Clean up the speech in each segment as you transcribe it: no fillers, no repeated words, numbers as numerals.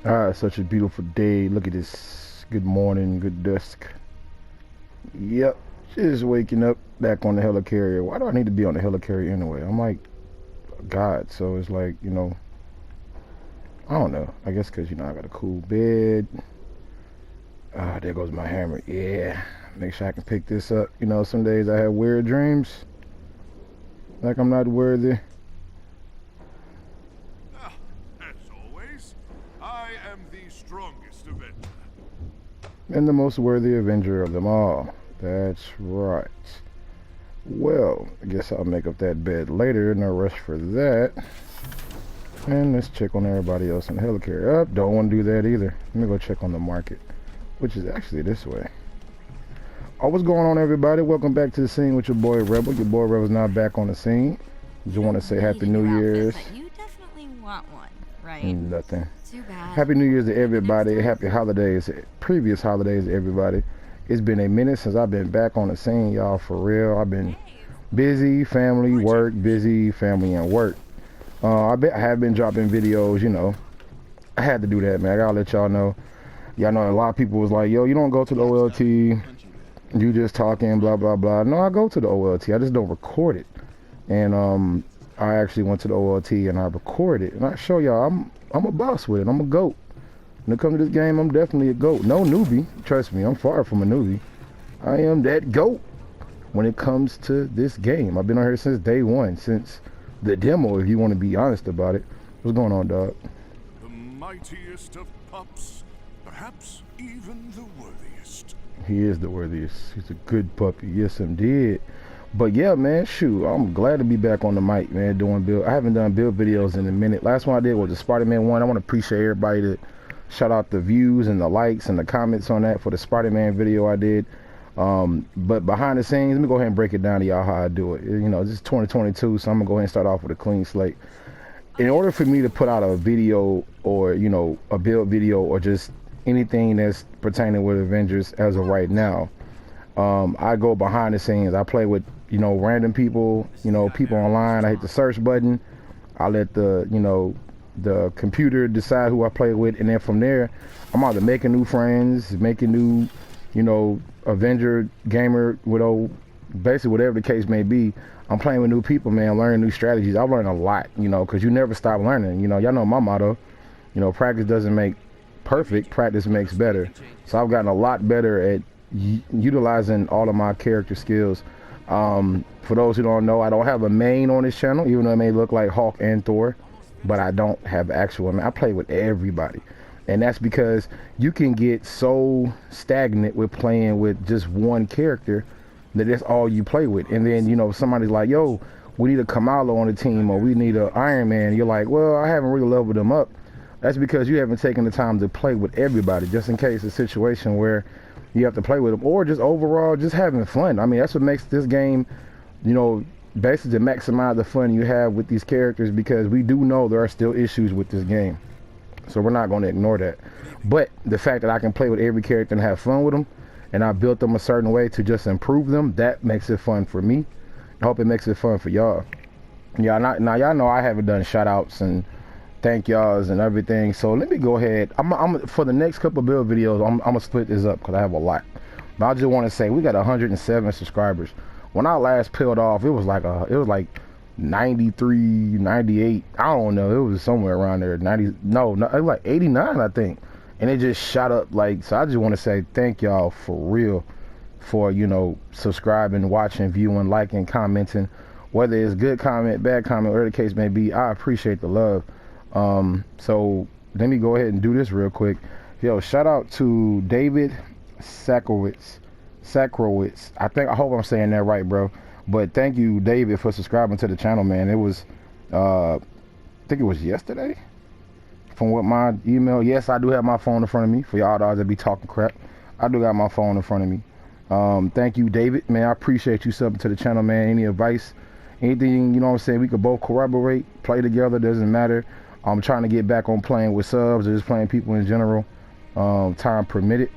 Such a beautiful day. Look at this. Good morning, good dusk. Yep, just waking up back on the helicarrier. Why do I need to be on the helicarrier anyway? I'm like God, so it's like, I don't know. I guess because, I got a cool bed. There goes my hammer. Yeah, make sure I can pick this up. Some days I have weird dreams, like I'm not worthy. As always, I am the strongest Avenger. And the most worthy Avenger of them all. That's right. Well, I guess I'll make up that bed later. No rush for that. And let's check on everybody else in the helicarrier. Don't want to do that either. Let me go check on the market, which is actually this way. What's going on, everybody? Welcome back to the scene with your boy Rebel. Your boy Rebel's now back on the scene. Just want to say Happy New Year's. You definitely want one, right? Nothing. Too bad. Happy New Year's to everybody. Happy holidays, previous holidays to everybody. It's been a minute since I've been back on the scene, y'all, for real. I've been busy, family, work, busy, family, and work. I have been dropping videos, I had to do that, man. I gotta let y'all know. Y'all know a lot of people was like, yo, you don't go to the OLT. You just talking, blah, blah, blah. No, I go to the OLT. I just don't record it. And I actually went to the OLT and I recorded it. And I show y'all I'm a boss with it. I'm a GOAT. When it comes to this game, I'm definitely a GOAT. No newbie. Trust me, I'm far from a newbie. I am that GOAT when it comes to this game. I've been on here since day one, since the demo, if you want to be honest about it. What's going on, dog? The mightiest of pups, perhaps even the worthiest. He is the worthiest. He's a good puppy. Yes, indeed. But yeah, man, shoot, I'm glad to be back on the mic, man, doing build. I haven't done build videos in a minute. Last one I did was the Spider-Man one. I want to appreciate everybody that shout out the views and the likes and the comments on that for the Spider-Man video I did. But behind the scenes, let me go ahead and break it down to y'all how I do it. This is 2022, so I'm gonna go ahead and start off with a clean slate. In order for me to put out a video or, a build video or just anything that's pertaining with Avengers as of right now, I go behind the scenes. I play with, random people, people online. I hit the search button. I let the computer decide who I play with. And then from there, I'm either making new friends, making new, Avenger gamer, basically whatever the case may be. I'm playing with new people, man, learning new strategies. I learned a lot, because you never stop learning. Y'all know my motto, practice doesn't make perfect, practice makes better. So I've gotten a lot better at utilizing all of my character skills. For those who don't know, I don't have a main on this channel, even though it may look like Hulk and Thor, but I don't have actual, I play with everybody. And that's because you can get so stagnant with playing with just one character that that's all you play with. And then, somebody's like, yo, we need a Kamala on the team, or we need an Iron Man. You're like, well, I haven't really leveled them up. That's because you haven't taken the time to play with everybody, just in case a situation where you have to play with them, or just overall just having fun. I mean, that's what makes this game, basically to maximize the fun you have with these characters, because we do know there are still issues with this game. So we're not going to ignore that. But the fact that I can play with every character and have fun with them, and I built them a certain way to just improve them, that makes it fun for me. I hope it makes it fun for y'all. Yeah, now y'all know I haven't done shout outs and thank y'alls and everything. So let me go ahead. I'm for the next couple build videos, I'm gonna split this up because I have a lot. But I just want to say we got 107 subscribers. When I last peeled off, it was like 93, 98. I don't know. It was somewhere around there. 90. No, it was like 89, I think. And it just shot up like. So I just want to say thank y'all for real, for subscribing, watching, viewing, liking, commenting, whether it's good comment, bad comment, whatever the case may be. I appreciate the love. So let me go ahead and do this real quick. Yo, shout out to David Sakrowitz. I hope I'm saying that right, bro. But thank you, David, for subscribing to the channel, man. It was, I think it was yesterday, from what my email. Yes, I do have my phone in front of me. For y'all that be talking crap, I do got my phone in front of me. Thank you, David, man. I appreciate you subbing to the channel, man. Any advice, anything, what I'm saying, we could both corroborate, play together, doesn't matter. I'm trying to get back on playing with subs or just playing people in general, time permitted.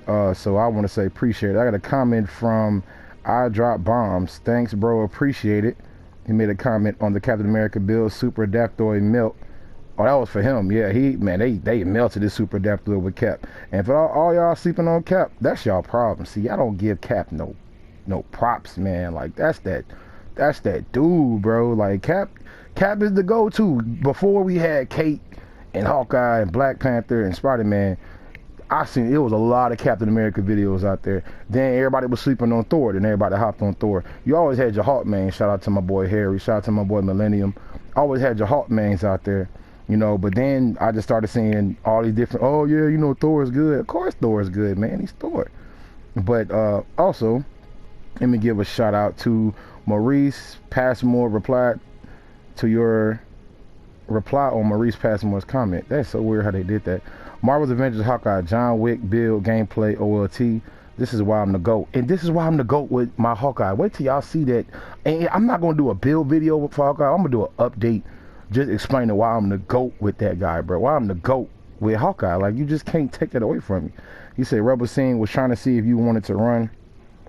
So I want to say appreciate it. I got a comment from I Drop Bombs. Thanks, bro. Appreciate it. He made a comment on the Captain America build, Super Adaptoid Melt. Oh, that was for him. Yeah, they melted this super adapter with Cap. And for all y'all sleeping on Cap, that's y'all problem. See, y'all don't give Cap no props, man. Like that's that dude, bro. Like Cap is the go-to. Before we had Kate and Hawkeye and Black Panther and Spider-Man, I seen it was a lot of Captain America videos out there. Then everybody was sleeping on Thor, then everybody hopped on Thor. You always had your Hawk main. Shout out to my boy Harry. Shout out to my boy Millennium. Always had your Hawk mains out there. You know, but then I just started seeing all these different, oh yeah, you know, Thor is good. Of course Thor is good, man. He's Thor. But also, let me give a shout out to Maurice Passmore replied to your reply on Maurice Passmore's comment. That's so weird how they did that. Marvel's Avengers Hawkeye, John Wick, build, gameplay, OLT. This is why I'm the GOAT. And this is why I'm the GOAT with my Hawkeye. Wait till y'all see that. And I'm not going to do a build video for Hawkeye. I'm going to do an update just explaining why I'm the GOAT with that guy, bro. Why I'm the GOAT with Hawkeye. Like, you just can't take that away from me. He said Rebel Scene was trying to see if you wanted to run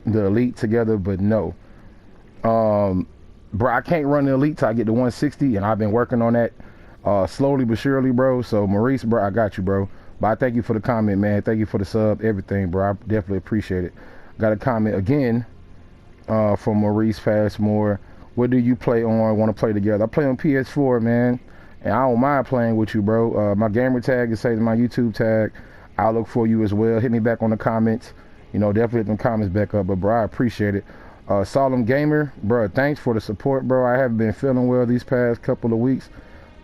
the Elite together, but no. Bro, I can't run the Elite till I get to 160, and I've been working on that slowly but surely, bro. So, Maurice, bro, I got you, bro. But I thank you for the comment, man. Thank you for the sub, everything, bro. I definitely appreciate it. Got a comment again from Maurice Fastmore. What do you play on? Want to play together? I play on PS4, man. And I don't mind playing with you, bro. My gamer tag is saved in my YouTube tag. I'll look for you as well. Hit me back on the comments. You know, definitely hit them comments back up. But, bro, I appreciate it. Solemn Gamer, bro, thanks for the support, bro. I haven't been feeling well these past couple of weeks.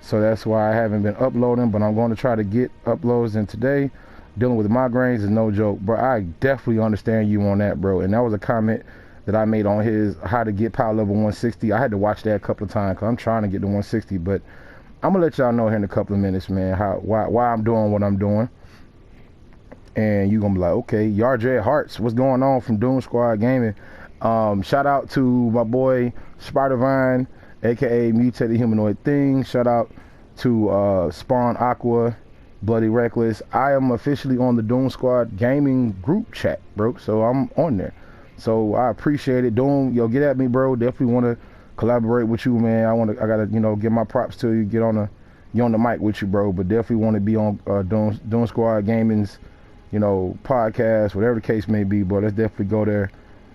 So that's why I haven't been uploading. But I'm going to try to get uploads in today. Dealing with migraines is no joke. Bro, I definitely understand you on that, bro. And that was a comment that I made on his how to get power level 160. I had to watch that a couple of times because I'm trying to get to 160. But I'm going to let y'all know here in a couple of minutes, man, why I'm doing what I'm doing. And you're going to be like, okay, Yarjay Hearts, what's going on from Doom Squad Gaming? Shout out to my boy Spider-Vine, aka Mutated Humanoid Thing. Shout out to Spawn Aqua, Bloody Reckless. I am officially on the Doom Squad Gaming group chat, bro. So I'm on there. So I appreciate it. Doom, yo, get at me, bro. Definitely want to collaborate with you, man. I gotta, you know, give my props to you. Get on the mic with you, bro. But definitely want to be on Doom Squad Gaming's, you know, podcast, whatever the case may be. But let's definitely go there.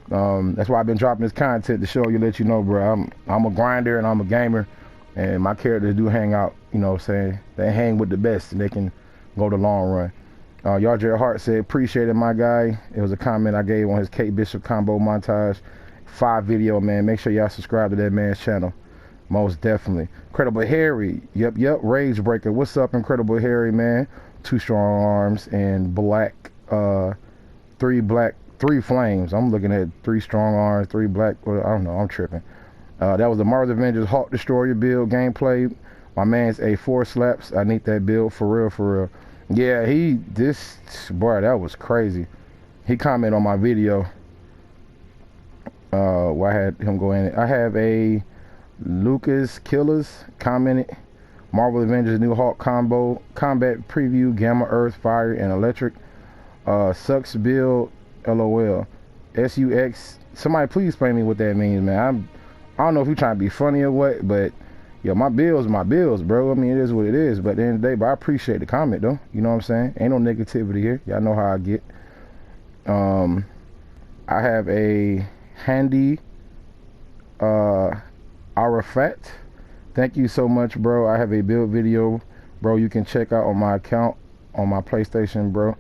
That's why I've been dropping this content to show you, let you know, bro. I'm a grinder and I'm a gamer, and my characters do hang out. You know, saying they hang with the best and they can go the long run. Yarjay Hart said, appreciate it, my guy. It was a comment I gave on his Kate Bishop combo montage 5 video, man. Make sure y'all subscribe to that man's channel. Most definitely. Incredible Harry. Yep. Rage Breaker. What's up, Incredible Harry, man? 2 strong arms and black, 3 flames. I'm looking at 3 strong arms, 3 black. Well, I don't know. I'm tripping. That was the Marvel's Avengers Hawk Destroyer build gameplay. My man's A4 slaps. I need that build for real. Yeah, boy, that was crazy. He commented on my video where I had him go in it. I have a Lucas Killers commented. Marvel Avengers New Hawk combo, combat preview, Gamma Earth, Fire, and Electric. Sucks build, LOL. SUX. Somebody please explain me what that means, man. I don't know if you're trying to be funny or what, but yo, my bills, bro. I mean, it is what it is. But at the end of the day, but I appreciate the comment, though. You know what I'm saying? Ain't no negativity here. Y'all know how I get. I have a handy Arafat. Thank you so much, bro. I have a build video, bro. You can check out on my account on my PlayStation, bro.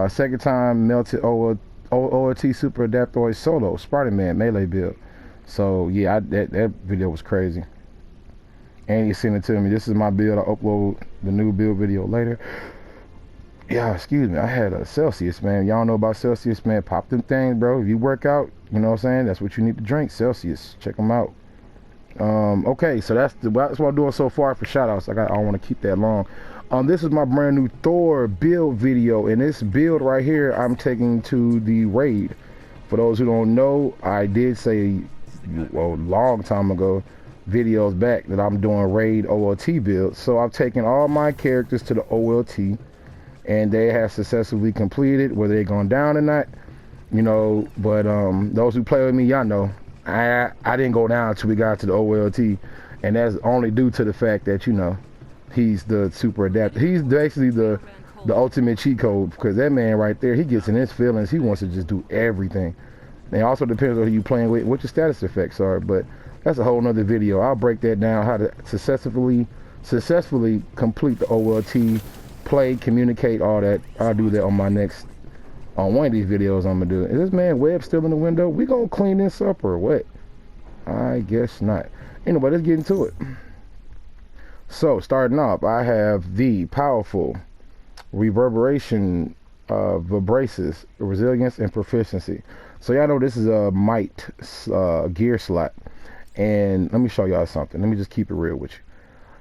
Second time melted OLT Super Adaptoid Solo Spider-Man melee build. So yeah, that video was crazy. And he sent it to me. This is my build. I'll upload the new build video later. Yeah, excuse me. I had a Celsius, man. Y'all know about Celsius, man. Pop them things, bro. If you work out, you know what I'm saying? That's what you need to drink. Celsius. Check them out. Okay, so that's what I'm doing so far for shoutouts. I don't want to keep that long. This is my brand new Thor build video. And this build right here, I'm taking to the raid. For those who don't know, I did say a long time ago, videos back, that I'm doing raid OLT builds. So I've taken all my characters to the OLT, and they have successfully completed, whether they're going down or not, you know. But those who play with me, y'all know I didn't go down until we got to the OLT, and that's only due to the fact that, you know, he's the super adapter. He's basically the ultimate cheat code, because that man right there, he gets in his feelings. He wants to just do everything. And it also depends on who you playing with, what your status effects are. But that's a whole nother video. I'll break that down, how to successfully complete the OLT, play, communicate, all that. I'll do that on my next, on one of these videos I'm gonna do. Is this man Webb still in the window? We gonna clean this up or what? I guess not. Anyway, let's get into it. So starting off, I have the powerful reverberation vibraces, resilience, and proficiency. So y'all know this is a might gear slot, and let me show y'all something. Let me just keep it real with you.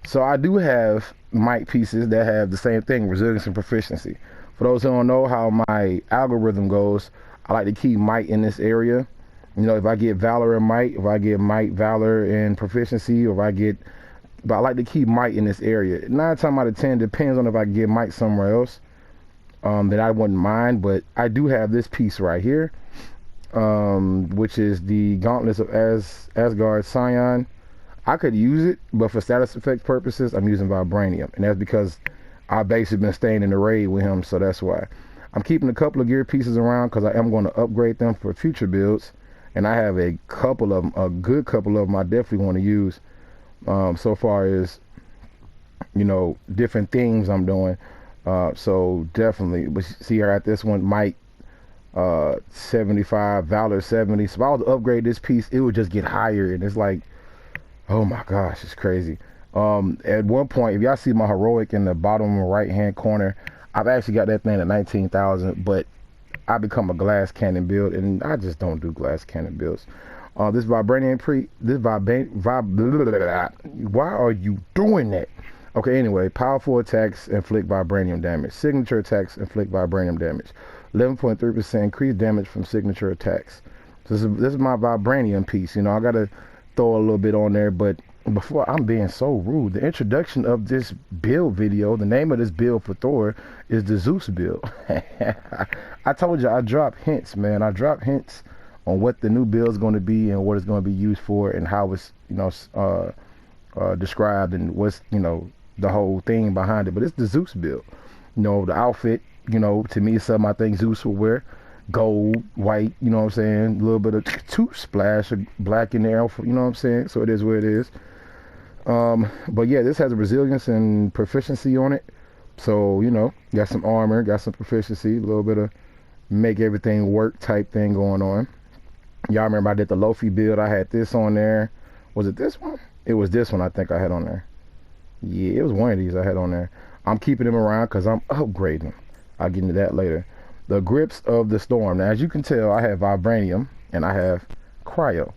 So I do have might pieces that have the same thing, resilience and proficiency. For those who don't know how my algorithm goes, I like to keep might in this area. You know, if I get valor and might, if I get might, valor, and proficiency, or if I get, but I like to keep might in this area. 9 times out of 10, depends on if I get might somewhere else, that I wouldn't mind. But I do have this piece right here, which is the Gauntlets of Asgard Scion. I could use it, but for status effect purposes, I'm using Vibranium, and that's because I've basically been staying in the raid with him, so that's why. I'm keeping a couple of gear pieces around because I am going to upgrade them for future builds, and I have a couple of them, a good couple of them I definitely want to use, so far as, you know, different things I'm doing. So definitely, but see, I got this one, might 75, valor 70. So if I was to upgrade this piece, it would just get higher, and it's like, oh my gosh, it's crazy. At one point, if y'all see my heroic in the bottom right hand corner, I've actually got that thing at 19,000, but I become a glass cannon build, and I just don't do glass cannon builds. This vibranium why are you doing that? Okay, anyway, powerful attacks inflict vibranium damage. Signature attacks inflict vibranium damage. 11.3% increased damage from signature attacks. So this is my vibranium piece. You know, I gotta throw a little bit on there, but before I'm being so rude, the introduction of this build video, the name of this build for Thor is the Zeus build. I told you I drop hints, man. I drop hints on what the new build is going to be and what it's going to be used for, and how it's, you know, described, and what's, you know, the whole thing behind it. But it's the Zeus build. You know, the outfit, you know, to me, something I think Zeus will wear. Gold, white, you know what I'm saying? A little bit of two splash of black in there, you know what I'm saying? So it is what it is. But yeah, this has a resilience and proficiency on it. So, you know, got some armor, got some proficiency, a little bit of make everything work type thing going on. Y'all remember I did the Lofi build. I had this on there. Was it this one? It was this one I think I had on there. Yeah, it was one of these I had on there. I'm keeping them around because I'm upgrading. I'll get into that later. The grips of the storm. Now, as you can tell, I have vibranium and I have cryo,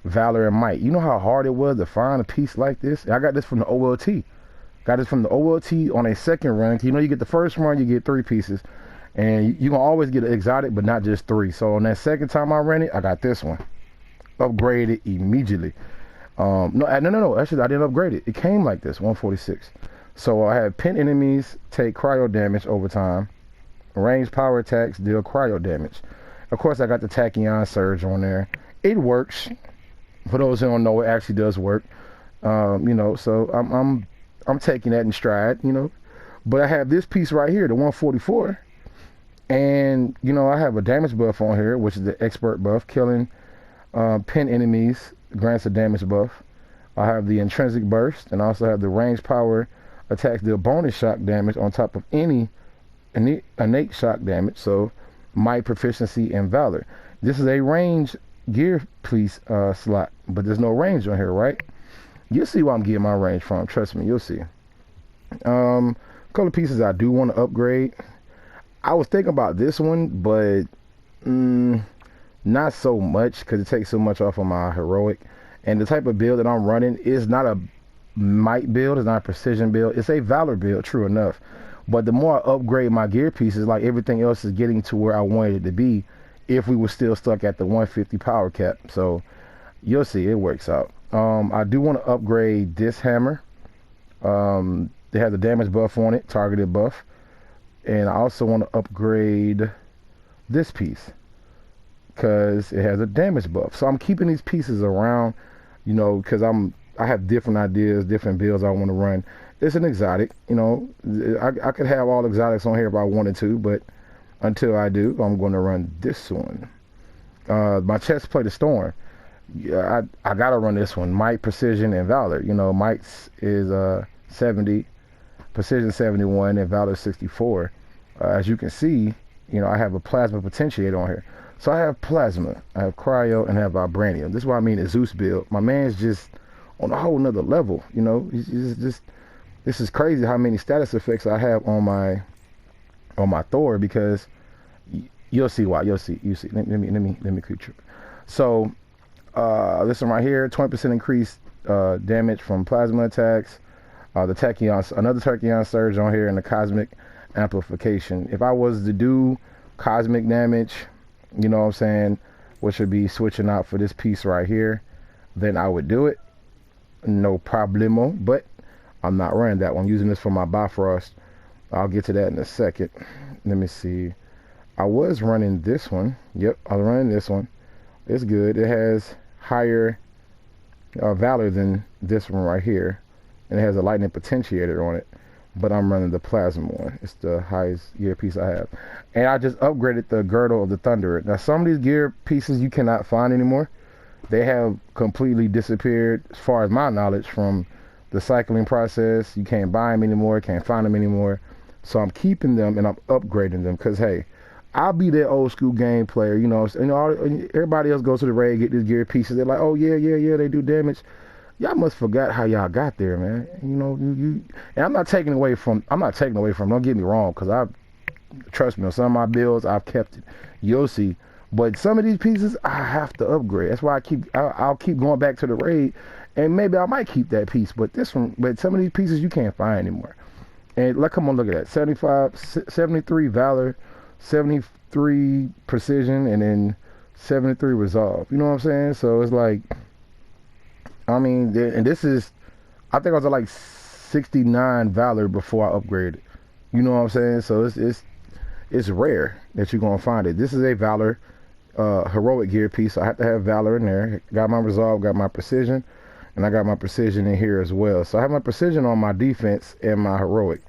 valor, and might. You know how hard it was to find a piece like this? I got this from the OLT. Got this from the OLT on a second run. You know, you get the first run, you get 3 pieces, and you can always get an exotic, but not just 3. So on that second time I ran it, I got this one. Upgraded immediately. No. Actually, I didn't upgrade it. It came like this, 146. So I had pin enemies take cryo damage over time. Range power attacks deal cryo damage. Of course, I got the Tachyon Surge on there. It works. For those who don't know, it actually does work. You know, so I'm taking that in stride. You know, but I have this piece right here, the 144, and you know, I have a damage buff on here, which is the expert buff, killing pin enemies grants a damage buff. I have the intrinsic burst, and I also have the range power attacks deal bonus shock damage on top of any innate shock damage. So might, proficiency, and valor. This is a range gear piece slot, but there's no range on here, right? You'll see where I'm getting my range from. Trust me, you'll see. A couple of pieces I do want to upgrade. I was thinking about this one, but not so much, because it takes so much off of my heroic. And the type of build that I'm running is not a might build, it's not a precision build. It's a valor build, true enough. But the more I upgrade my gear pieces, like everything else is getting to where I wanted it to be, if we were still stuck at the 150 power cap. So you'll see, it works out. I do want to upgrade this hammer. It has a damage buff on it, targeted buff. And I also want to upgrade this piece because it has a damage buff. So I'm keeping these pieces around, you know, because I have different ideas, different builds I want to run. it's an exotic. You know, I could have all exotics on here if I wanted to, but until I do, I'm going to run this one. My chest plate of Storm. Yeah, I gotta run this one. Might, Precision, and Valor. You know, Might's is 70, Precision 71, and Valor 64. As you can see, you know, I have a Plasma Potentiator on here. So I have Plasma, I have Cryo, and I have Vibranium. This is what I mean a Zeus build. My man's just on a whole nother level. You know, he's just this is crazy how many status effects I have on my Thor, because you'll see why. You'll see. You see. Let me quick trip. So this one right here, 20% increased damage from plasma attacks. The Tachyon, another Tachyon surge on here, and the cosmic amplification. If I was to do cosmic damage, you know what I'm saying, which would be switching out for this piece right here, then I would do it. No problemo. But I'm not running that one. I'm using this for my Bifrost. I'll get to that in a second. Let me see. I was running this one. Yep, I was running this one. It's good. It has higher Valor than this one right here, and it has a lightning potentiator on it, but I'm running the plasma one. It's the highest gear piece I have, and I just upgraded the girdle of the Thunderer. Now some of these gear pieces you cannot find anymore. They have completely disappeared as far as my knowledge from the cycling process. You can't buy them anymore, can't find them anymore, so I'm keeping them and I'm upgrading them, because hey, I'll be that old school game player, you know. Everybody else goes to the raid, get these gear pieces. They're like, oh yeah, they do damage. Y'all must forgot how y'all got there, man. You know, and I'm not taking away from. Don't get me wrong, because trust me, on some of my builds I've kept it. You'll see. But some of these pieces I have to upgrade. That's why I'll keep going back to the raid, and maybe I might keep that piece. But some of these pieces you can't find anymore. And come on, look at that. 73 Valor. 73 Precision, and then 73 Resolve. You know what I'm saying? So it's like, I mean, and this is, I think I was at like 69 Valor before I upgraded. You know what I'm saying? So it's rare that you're gonna find it. This is a Valor heroic gear piece. So I have to have Valor in there. Got my Resolve, got my Precision, and I got my Precision in here as well. So I have my Precision on my defense and my heroic.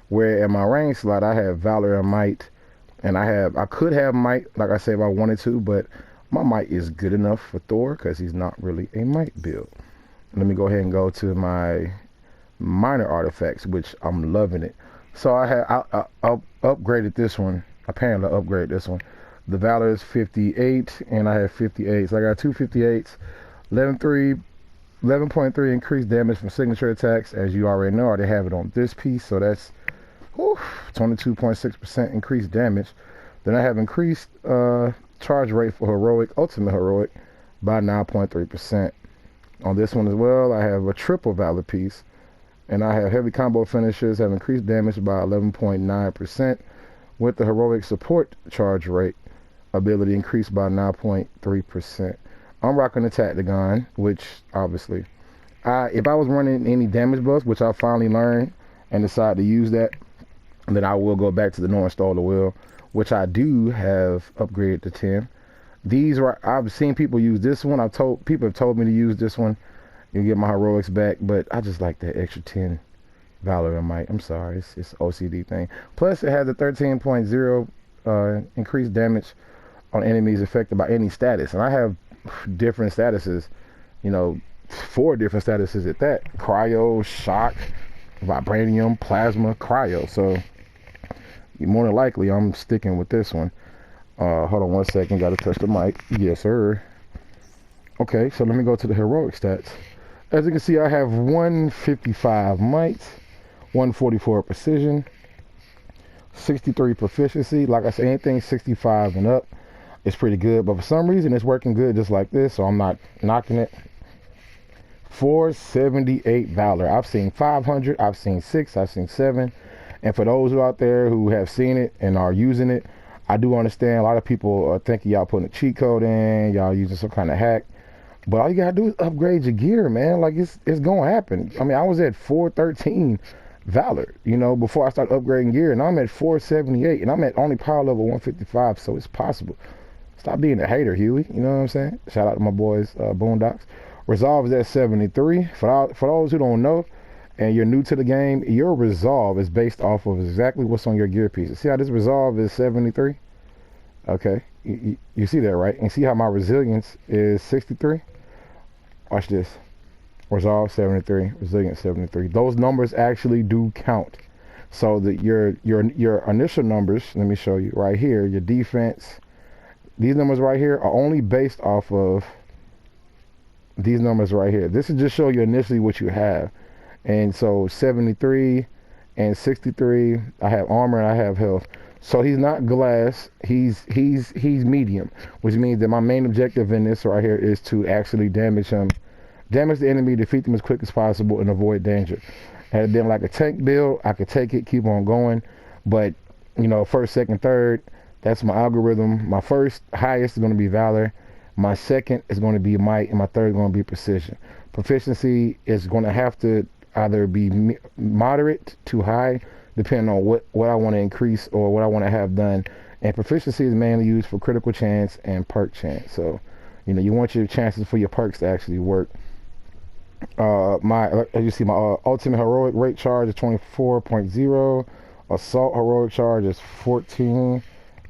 Where in my range slot I have Valor and Might. And I could have Might, like I said, if I wanted to, but my Might is good enough for Thor because he's not really a Might build. Let me go ahead and go to my minor artifacts, which I'm loving it. So I upgraded this one. Apparently, I upgraded this one. The Valor is 58, and I have 58. So I got two 58s, 11.3 increased damage from signature attacks, as you already know. I already have it on this piece, so that's 22.6% increased damage. Then I have increased charge rate for heroic, ultimate heroic, by 9.3%. On this one as well, I have a triple Valor piece, and I have heavy combo finishers have increased damage by 11.9%, with the heroic support charge rate ability increased by 9.3%. I'm rocking the Tactagon, which obviously, if I was running any damage buffs, which I finally learned and decided to use that, then I will go back to the North Star wheel, which I do have upgraded to 10. I've seen people use this one. People have told me to use this one. You get my heroics back, but I just like that extra 10 Valor and Might. I'm sorry, it's OCD thing. Plus, it has a 13.0 increased damage on enemies affected by any status, and I have different statuses. You know, 4 different statuses at that: Cryo, Shock, Vibranium, Plasma, Cryo. So more than likely I'm sticking with this one. Hold on one second, gotta touch the mic. Yes sir. Okay, so let me go to the heroic stats. As you can see, I have 155 might, 144 precision, 63 proficiency. Like I said, anything 65 and up is pretty good, but for some reason it's working good just like this, so I'm not knocking it. 478 Valor. I've seen 500, I've seen 6, I've seen 7. And for those who out there who have seen it and are using it, I do understand a lot of people are thinking y'all putting a cheat code in, y'all using some kind of hack. But all you gotta do is upgrade your gear, man. Like it's gonna happen. I mean, I was at 413 Valor, you know, before I started upgrading gear, and I'm at 478, and I'm at only power level 155, so it's possible. Stop being a hater, Huey. You know what I'm saying? Shout out to my boys, Boondocks. Resolve is at 73. For those who don't know, and you're new to the game, your resolve is based off of exactly what's on your gear pieces. See how this resolve is 73? Okay, you see that, right? And see how my resilience is 63? Watch this. Resolve 73, resilience 73. Those numbers actually do count. So that your initial numbers, let me show you right here, your defense, these numbers right here are only based off of these numbers right here. This is just show you initially what you have. And so 73 and 63, I have armor and I have health. So he's not glass, he's medium, which means that my main objective in this right here is to actually damage him, damage the enemy, defeat them as quick as possible, and avoid danger. Had it been like a tank build, I could take it, keep on going. But, you know, first, second, third, that's my algorithm. My first highest is going to be Valor. My second is going to be Might, and my third is going to be Precision. Proficiency is going to have to either be moderate to high, depending on what I want to increase or what I want to have done. And proficiency is mainly used for critical chance and perk chance. So, you know, you want your chances for your perks to actually work. As you see, my ultimate heroic rate charge is 24.0, assault heroic charge is 14,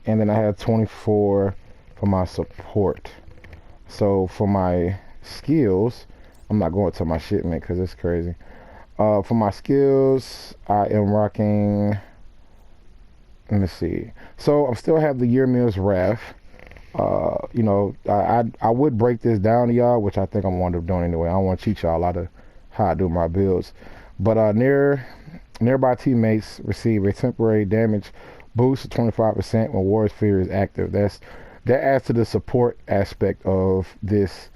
and then I have 24 for my support. So for my skills, I'm not going to my shit, man, because it's crazy. For my skills, I am rocking, let me see, so I still have the Yrmir's Wrath. You know, I would break this down to y'all, which I think I'm going to doing anyway. I don't want to cheat y'all out of how I do my builds. But nearby teammates receive a temporary damage boost of 25% when Warrior's Fear is active. That adds to the support aspect of this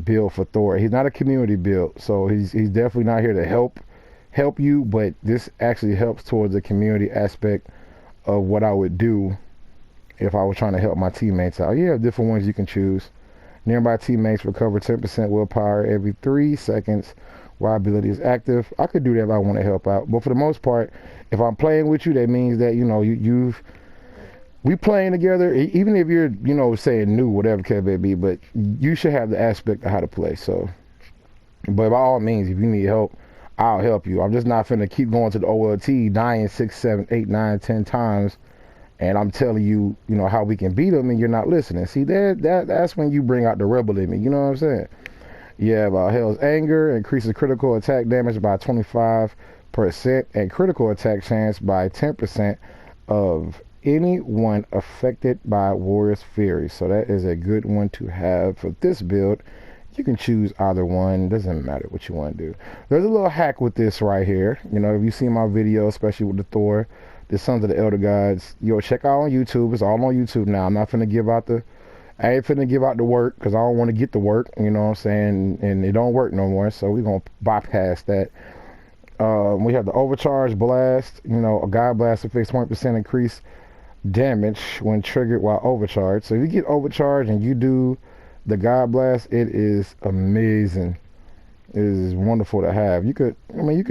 build for Thor. He's not a community build, so he's definitely not here to help you, but this actually helps towards the community aspect of what I would do if I was trying to help my teammates out. You have different ones you can choose. Nearby teammates recover 10% willpower every 3 seconds while ability is active. I could do that if I want to help out, but for the most part, if I'm playing with you, that means that, you know, we playing together, even if you're, you know, saying new, whatever it may be, but you should have the aspect of how to play. So, but by all means, if you need help, I'll help you. I'm just not finna keep going to the OLT, dying 6, 7, 8, 9, 10 times, and I'm telling you, you know, how we can beat them, and you're not listening. See, that's when you bring out the rebel in me. You know what I'm saying? You have Hell's Anger, increases critical attack damage by 25% and critical attack chance by 10% of anyone affected by Warrior's Fury. So that is a good one to have for this build. You can choose either one, doesn't matter what you want to do. There's a little hack with this right here. You know, if you've seen my video, especially with the Thor, the Sons of the Elder Gods, yo, check out on YouTube. It's all on YouTube now. I'm not finna give out the work, because I don't want to get the work, you know what I'm saying, and it don't work no more, so we're gonna bypass that. We have the Overcharge Blast. You know, a God Blast affects 20% increase damage when triggered while overcharged. So if you get overcharged and you do the God Blast, it is amazing. It is wonderful to have. You could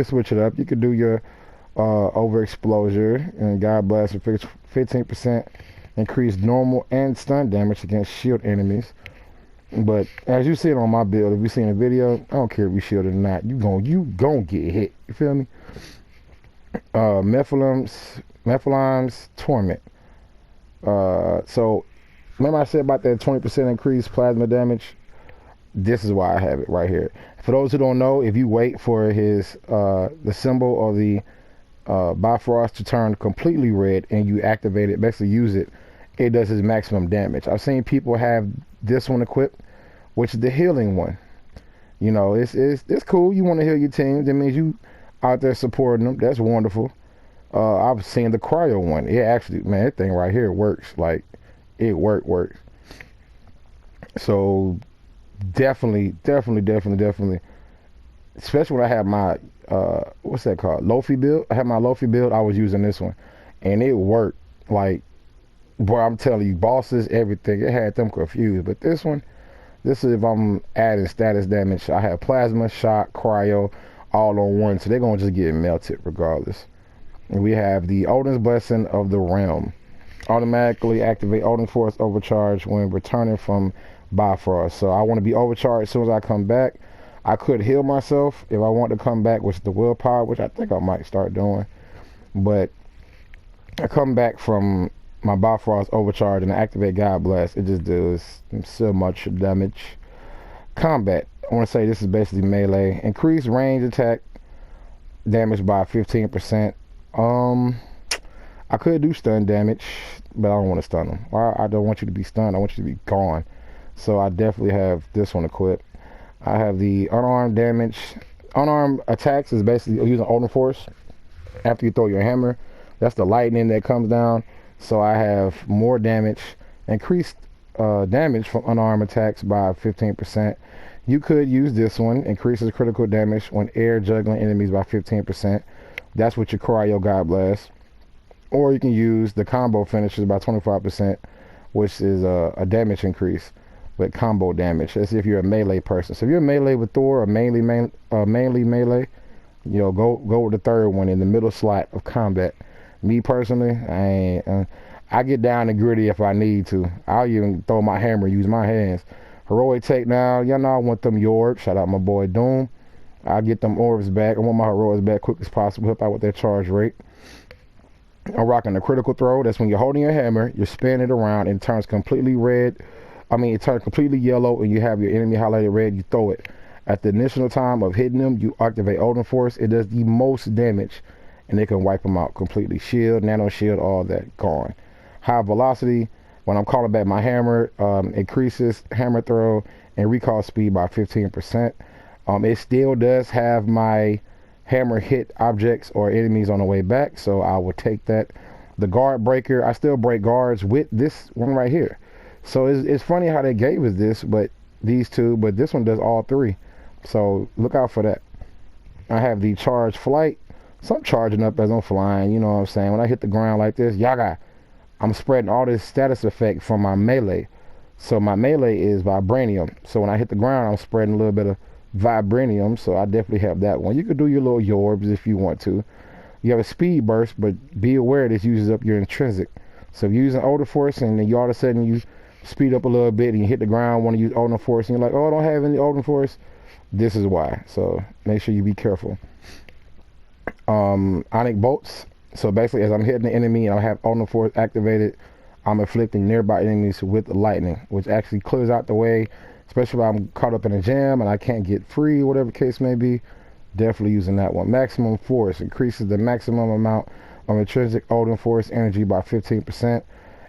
switch it up. You could do your Overexposure, and God Blast affects 15% increased normal and stun damage against shield enemies. But as you see it on my build, if you seen the video, I don't care if you shielded or not, you gon' get hit. You feel me? Nephilim's Torment. So remember I said about that 20% increased plasma damage? This is why I have it right here. For those who don't know, if you wait for his the symbol of the Bifrost to turn completely red and you activate it, basically use it, it does his maximum damage. I've seen people have this one equipped, which is the healing one. You know, it's cool. You want to heal your team. That means you out there supporting them. That's wonderful. I've seen the cryo one. It actually, man, that thing right here works. Like, it works. So definitely, especially when I have my what's that called, Lofi build. I had my Lofi build, I was using this one, and it worked. Like, boy, I'm telling you, bosses, everything, it had them confused. But this is if I'm adding status damage. I have plasma, shock, cryo, all on one, so they're gonna just get melted regardless. And we have the Odin's Blessing of the Realm. Automatically activate Odin Force Overcharge when returning from Bifrost. So I want to be overcharged as soon as I come back. I could heal myself if I want to come back with the willpower, which I think I might start doing. But I come back from my Bifrost overcharge and I activate God Blast. It just does so much damage. Combat. I want to say this is basically melee. Increase range attack damage by 15%. I could do stun damage, but I don't want to stun them. I don't want you to be stunned. I want you to be gone. So I definitely have this one equipped. I have the unarmed damage. Unarmed attacks is basically using Odin Force after you throw your hammer. That's the lightning that comes down. So I have more damage. Increased damage from unarmed attacks by 15%. You could use this one. Increases critical damage when air juggling enemies by 15%. That's with your Cryo God Blast. Or you can use the combo finishes by 25%, which is a damage increase with combo damage. That's if you're a melee person. So if you're a melee with Thor or mainly melee, you know, go with the third one in the middle slot of combat. Me personally, I get down and gritty if I need to. I'll even throw my hammer, use my hands. Heroic takedown, y'all know I want them Yorbs. Shout out my boy Doom. I'll get them orbs back. I want my heroics back quick as possible. Help out with their charge rate. I'm rocking the critical throw. That's when you're holding your hammer, you're spinning it around, and it turns completely red. It turns completely yellow, and you have your enemy highlighted red. You throw it. At the initial time of hitting them, you activate Odin Force. It does the most damage, and it can wipe them out completely. Shield, nano shield, all that gone. High velocity. When I'm calling back my hammer, increases hammer throw and recall speed by 15%. It still does have my hammer hit objects or enemies on the way back, so I will take that. The guard breaker, I still break guards with this one right here. So it's funny how they gave us this, but these two, but this one does all three. So look out for that. I have the charge flight. So I'm charging up as I'm flying, you know what I'm saying? When I hit the ground like this, yaga, I'm spreading all this status effect from my melee. So my melee is vibranium. So when I hit the ground, I'm spreading a little bit of vibranium. So I definitely have that one. You could do your little Yorbs if you want to. You have a speed burst, but be aware this uses up your intrinsic. So if you're using Odin Force and then you all of a sudden you speed up a little bit and you hit the ground, want to use Odin Force, and you're like, oh, I don't have any Odin Force. This is why. So make sure you be careful. Ionic bolts. So basically, as I'm hitting the enemy and I have Odin Force activated, I'm inflicting nearby enemies with lightning, which actually clears out the way, especially if I'm caught up in a jam and I can't get free, whatever the case may be. Definitely using that one. Maximum Force increases the maximum amount of intrinsic Odin Force energy by 15%.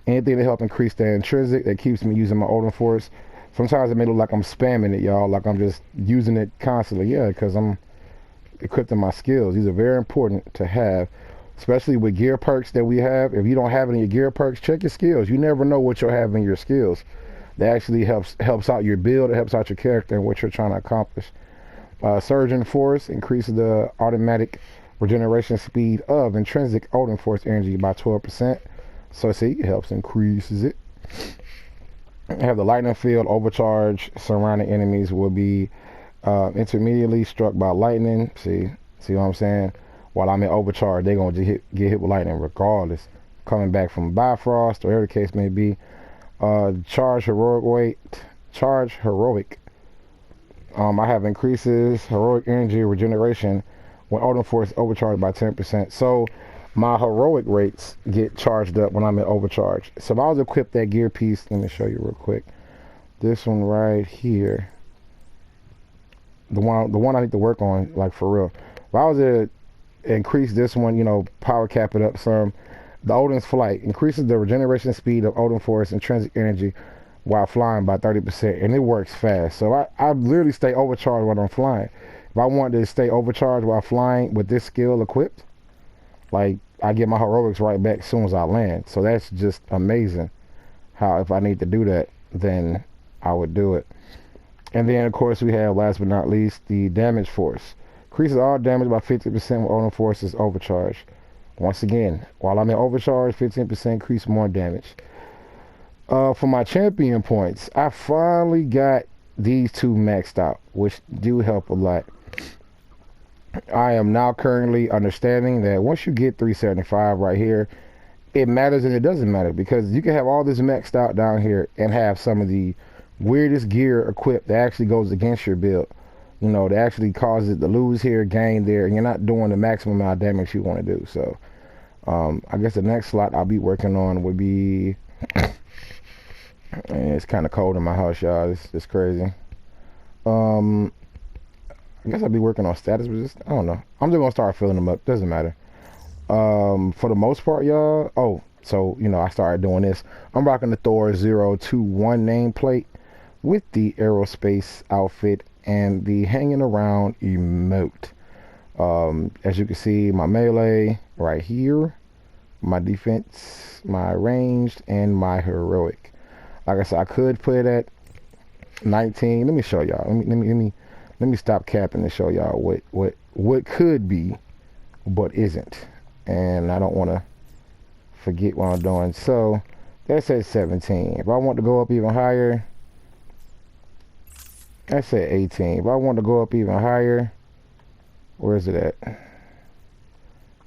Anything to help increase the intrinsic that keeps me using my Odin Force. Sometimes it may look like I'm spamming it, y'all, like I'm just using it constantly. Yeah, because I'm equipping my skills. These are very important to have, especially with gear perks that we have. If you don't have any of your gear perks, check your skills. You never know what you'll have in your skills. That actually helps out your build. It helps out your character and what you're trying to accomplish. Surgeon Force increases the automatic regeneration speed of intrinsic Odin Force energy by 12%. So see, it helps increases it. I have the lightning field overcharge. Surrounding enemies will be intermediately struck by lightning. See what I'm saying? While I'm in overcharge, they're gonna get hit with lightning regardless. Coming back from Bifrost or whatever the case may be. Charge heroic. I have increases heroic energy regeneration when Odin Force overcharged by 10%. So my heroic rates get charged up when I'm in overcharge. So if I was equipped that gear piece, let me show you real quick. This one right here, the one I need to work on, like for real. If I was to increase this one, you know, power cap it up some, the Odin's Flight increases the regeneration speed of Odin Force intrinsic energy while flying by 30%, and it works fast. So I literally stay overcharged while I'm flying. If I want to stay overcharged while flying with this skill equipped, like, I get my heroics right back as soon as I land. So that's just amazing how if I need to do that, then I would do it. And then, of course, we have, last but not least, the damage force. Increases all damage by 50% when Odin Force is overcharged. Once again, while I'm in overcharge, 15% increase more damage. For my champion points, I finally got these two maxed out, which do help a lot. I am now currently understanding that once you get 375 right here, it matters and it doesn't matter, because you can have all this maxed out down here and have some of the weirdest gear equipped that actually goes against your build. you know, that actually causes it to lose here, gain there, and you're not doing the maximum amount of damage you want to do. So I guess the next slot I'll be working on would be, and it's kind of cold in my house, y'all. It's crazy. I guess I'll be working on status resist. I don't know. I'm just gonna start filling them up. Doesn't matter. For the most part, y'all. Oh, so you know, I started doing this. I'm rocking the Thor 021 nameplate with the aerospace outfit and the hanging around emote. As you can see, my melee right here, my defense, my ranged, and my heroic. Like I said, I could put it at 19. Let me show y'all. Let me stop capping and show y'all what could be, but isn't. And I don't want to forget what I'm doing. So that's at 17. If I want to go up even higher, that's at 18. If I want to go up even higher, where is it at?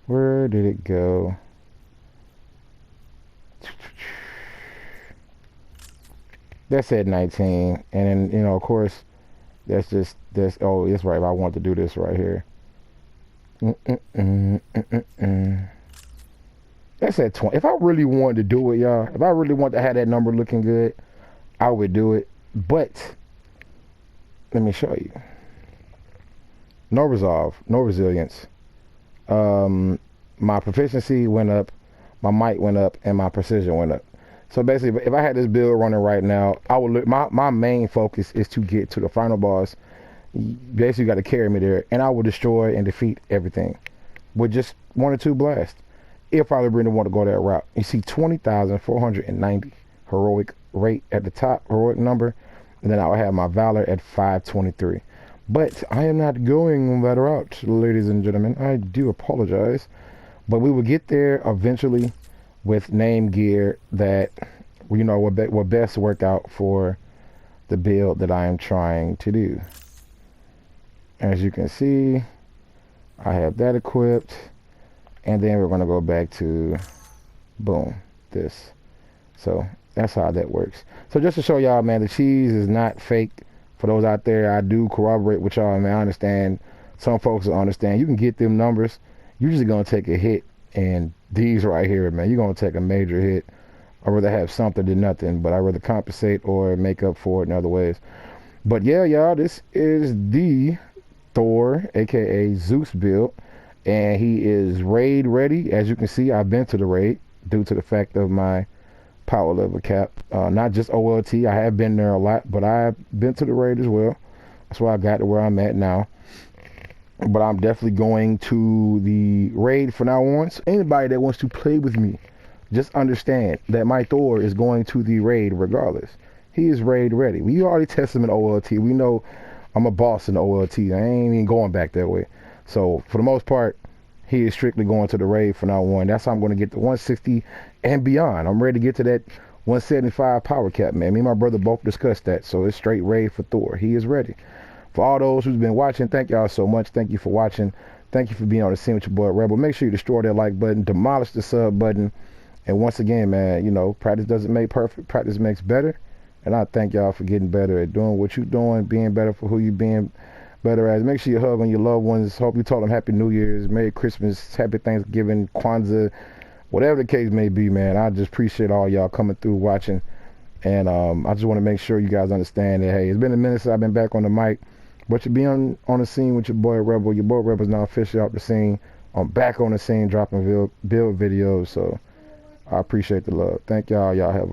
Where did it go? That's at 19. And then, you know, of course, that's oh, that's right. If I want to do this right here. That's at 20. If I really wanted to do it, y'all, if I really want to have that number looking good, I would do it. But let me show you. No resolve, no resilience. My proficiency went up, my might went up, and my precision went up. So basically, if I had this build running right now, I would look. My main focus is to get to the final boss. Basically, you got to carry me there, and I will destroy and defeat everything with just 1 or 2 blasts. If I really want to go that route, you see 20,490 heroic rate at the top, heroic number, and then I will have my valor at 523. But I am not going that route, ladies and gentlemen. I do apologize, but we will get there eventually with name gear that, you know, will best work out for the build that I am trying to do. As you can see, I have that equipped, and then we're going to go back to, boom, this. So that's how that works. So just to show y'all, man, the cheese is not fake. For those out there, I do corroborate with y'all, man. I understand. Some folks will understand. You can get them numbers. You're just going to take a hit. And these right here, man, you're going to take a major hit. I'd rather have something than nothing, but I'd rather compensate or make up for it in other ways. But yeah, y'all, this is the Thor, aka Zeus build. And he is raid ready. As you can see, I've been to the raid due to the fact of my power level cap. Not just OLT. I have been there a lot, but I've been to the raid as well. That's why I got to where I'm at now. But I'm definitely going to the raid from now on. So anybody that wants to play with me, just understand that my Thor is going to the raid regardless. He is raid ready. We already tested him in OLT. We know I'm a boss in the OLT. I ain't even going back that way. So for the most part, he is strictly going to the raid from now on. That's how I'm going to get to 160 and beyond. I'm ready to get to that 175 power cap, man. Me and my brother both discussed that. So it's straight raid for Thor. He is ready. For all those who's been watching, thank y'all so much. Thank you for watching. Thank you for being on the scene with your boy Rebel. Make sure you destroy that like button, demolish the sub button. And once again, man, you know, practice doesn't make perfect. Practice makes better. And I thank y'all for getting better at doing what you're doing, being better for who you being better as. Make sure you hug on your loved ones. Hope you told them Happy New Year's, Merry Christmas, Happy Thanksgiving, Kwanzaa, whatever the case may be, man. I just appreciate all y'all coming through, watching. And I just want to make sure you guys understand that, hey, it's been a minute since I've been back on the mic. But you be on the scene with your boy Rebel. Your boy Rebel's now officially off the scene. I'm back on the scene dropping build videos. So I appreciate the love. Thank y'all. Y'all have a